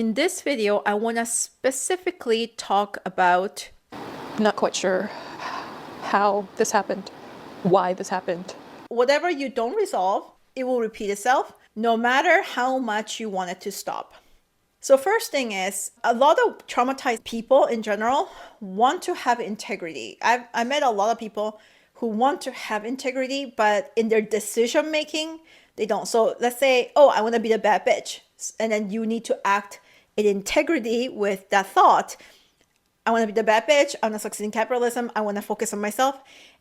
In this video, I want to specifically talk about I'm not quite sure how this happened, why this happened. whatever you don't resolve, it will repeat itself no matter how much you want it to stop. So first thing is, a lot of traumatized people in general want to have integrity. I met a lot of people who want to have integrity, but in their decision making, they don't. So let's say, oh, I want to be the bad bitch. And then you need to act in integrity with that thought. I want to be the bad bitch. I want to succeed in capitalism. I want to focus on myself.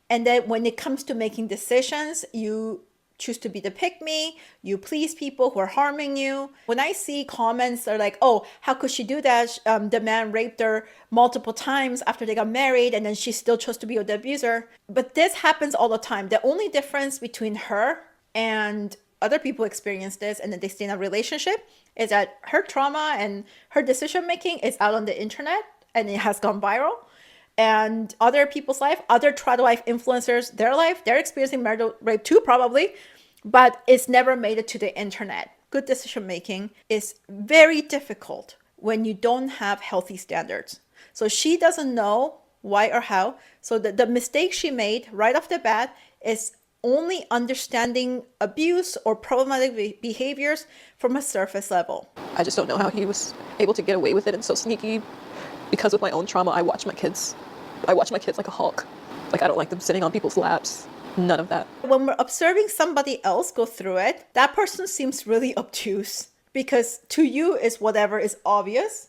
And then when it comes to making decisions, you choose to be the pick me. You please people who are harming you. When I see comments that are like, oh, how could she do that? The man raped her multiple times after they got married, and then she still chose to be with the abuser. But this happens all the time. The only difference between her and other people experience this and then they stay in a relationship is that her trauma and her decision making is out on the internet and it has gone viral. And other people's life, other trad life influencers, their life, they're experiencing marital rape too, probably, but it's never made it to the internet. Good decision making is very difficult when you don't have healthy standards. So she doesn't know why or how. So the mistake she made right off the bat is only understanding abuse or problematic behaviors from a surface level. I just don't know how he was able to get away with it and so sneaky. Because of my own trauma, I watch my kids like a hawk. Like, I don't like them sitting on people's laps. None of that. When we're observing somebody else go through it, that person seems really obtuse because to you is whatever is obvious.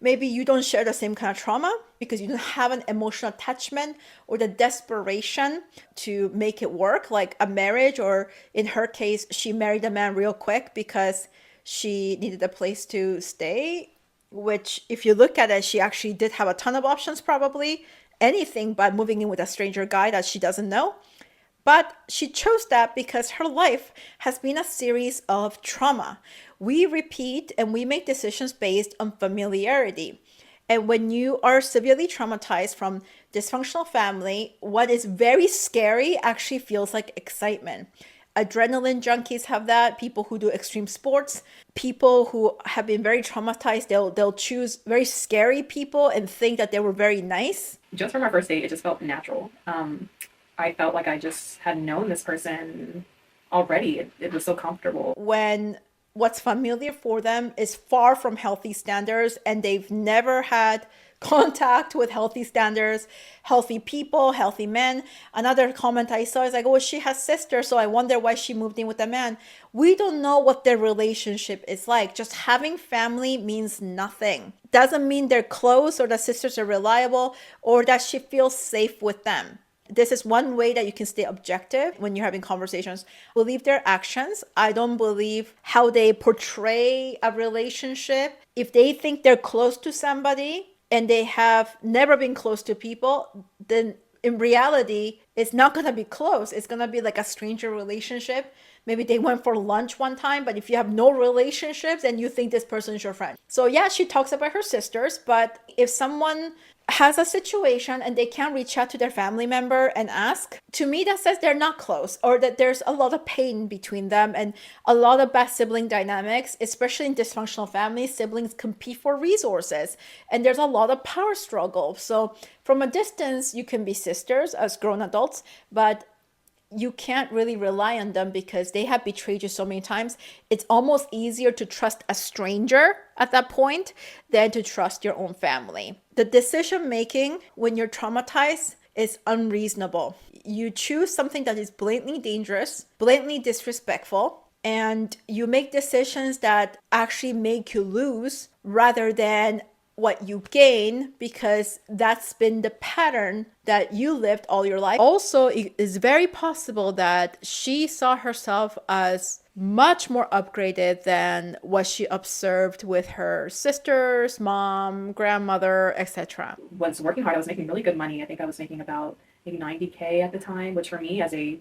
Maybe you don't share the same kind of trauma because you don't have an emotional attachment or the desperation to make it work, like a marriage, or in her case, she married a man real quick because she needed a place to stay, which if you look at it, she actually did have a ton of options, probably anything but moving in with a stranger guy that she doesn't know. But she chose that because her life has been a series of trauma. We repeat and we make decisions based on familiarity. And when you are severely traumatized from dysfunctional family, what is very scary actually feels like excitement. Adrenaline junkies have that. People who do extreme sports, people who have been very traumatized, they'll choose very scary people and think that they were very nice. Just from our first date, it just felt natural. I felt like I just had known this person already. It was so comfortable. When what's familiar for them is far from healthy standards and they've never had contact with healthy standards, healthy people, healthy men. Another comment I saw is like, oh, she has sisters, so I wonder why she moved in with a man. We don't know what their relationship is like. Just having family means nothing. Doesn't mean they're close or the sisters are reliable or that she feels safe with them. This is one way that you can stay objective when you're having conversations. Believe their actions. I don't believe how they portray a relationship. If they think they're close to somebody and they have never been close to people, then in reality, it's not going to be close. It's going to be like a stranger relationship. Maybe they went for lunch one time, but if you have no relationships and you think this person is your friend. So yeah, she talks about her sisters, but if someone has a situation and they can't reach out to their family member and ask, to me that says they're not close or that there's a lot of pain between them and a lot of bad sibling dynamics. Especially in dysfunctional families, siblings compete for resources and there's a lot of power struggle. So from a distance you can be sisters as grown adults, but you can't really rely on them because they have betrayed you so many times. It's almost easier to trust a stranger at that point than to trust your own family. The decision making when you're traumatized is unreasonable. You choose something that is blatantly dangerous, blatantly disrespectful, and you make decisions that actually make you lose rather than what you gain, because that's been the pattern that you lived all your life. Also, it is very possible that she saw herself as much more upgraded than what she observed with her sisters, mom, grandmother, etc. Was working hard. I was making really good money. I think I was making about maybe 90K at the time, which for me as a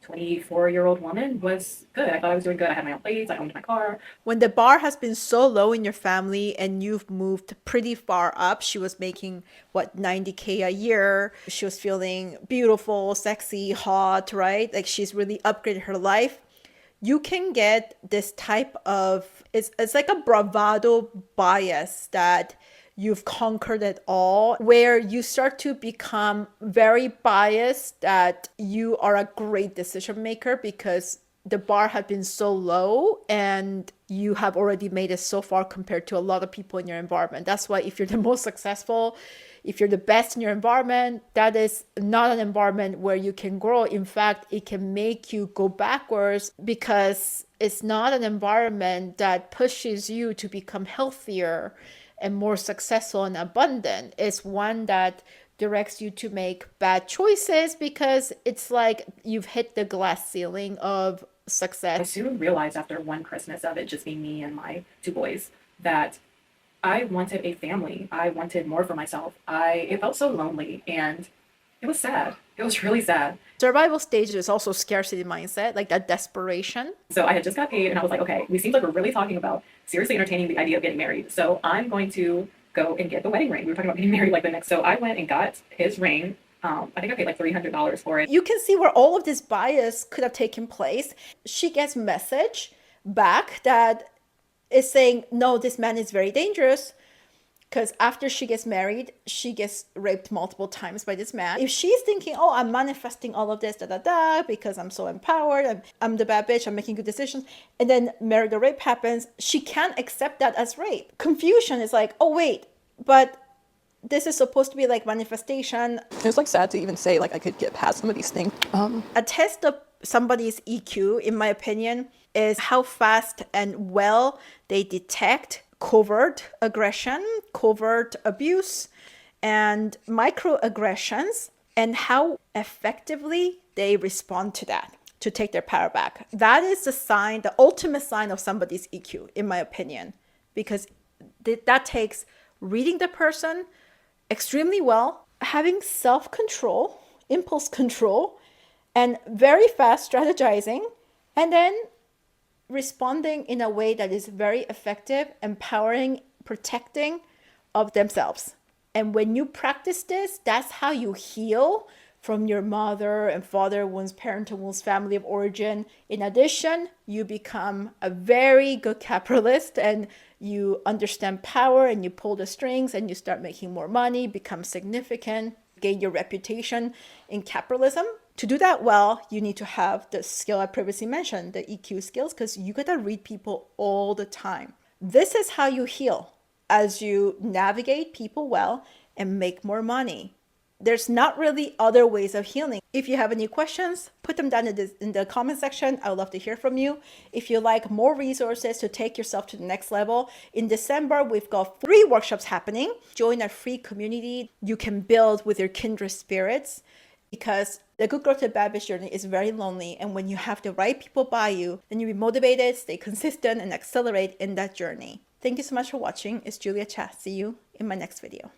24-year-old woman was good. I thought I was doing good. I had my own place. I owned my car. When the bar has been so low in your family and you've moved pretty far up, she was making what, 90K a year. She was feeling beautiful, sexy, hot, right? Like she's really upgraded her life. you can get this type of, it's like a bravado bias that you've conquered it all, where you start to become very biased that you are a great decision maker because the bar had been so low and you have already made it so far compared to a lot of people in your environment. That's why if you're the most successful, if you're the best in your environment, that is not an environment where you can grow. In fact, it can make you go backwards because it's not an environment that pushes you to become healthier and more successful and abundant. It's one that directs you to make bad choices because it's like you've hit the glass ceiling of I success. soon realized after one Christmas of it just being me and my two boys that I wanted a family. I wanted more for myself. It felt so lonely and it was sad. It was really sad. Survival stage is also scarcity mindset, like that desperation. So I had just got paid and I was like, okay, we seem like we're really talking about seriously entertaining the idea of getting married. So I'm going to go and get the wedding ring. We were talking about getting married like the next. So I went and got his ring. I think I paid like $300 for it. You can see where all of this bias could have taken place. She gets message back that is saying, no, this man is very dangerous. Because after she gets married, she gets raped multiple times by this man. If she's thinking, oh, I'm manifesting all of this, because I'm so empowered, I'm the bad bitch, I'm making good decisions, and then the rape happens, she can't accept that as rape. Confusion is like, oh, wait, but this is supposed to be like manifestation. It was like sad to even say like I could get past some of these things. A test of somebody's EQ, in my opinion, is how fast and well they detect covert aggression, covert abuse, and microaggressions, and how effectively they respond to that to take their power back. That is the sign, the ultimate sign of somebody's EQ, in my opinion, because that takes reading the person extremely well, having self-control, impulse control, and very fast strategizing, and then responding in a way that is very effective, empowering, protecting of themselves. And when you practice this, that's how you heal from your mother and father wounds, parental wounds, family of origin. In addition, you become a very good capitalist and you understand power and you pull the strings and you start making more money, become significant, gain your reputation in capitalism. To do that well, you need to have the skill I previously mentioned, the EQ skills, because you gotta read people all the time. This is how you heal, as you navigate people well and make more money. There's not really other ways of healing. If you have any questions, put them down in the comment section. I would love to hear from you. If you like more resources to take yourself to the next level, in December, we've got 3 workshops happening. Join our free community you can build with your kindred spirits, because the good growth to bad bitch journey is very lonely. And when you have the right people by you, then you'll be motivated, stay consistent, and accelerate in that journey. Thank you so much for watching. It's Julia Cha. See you in my next video.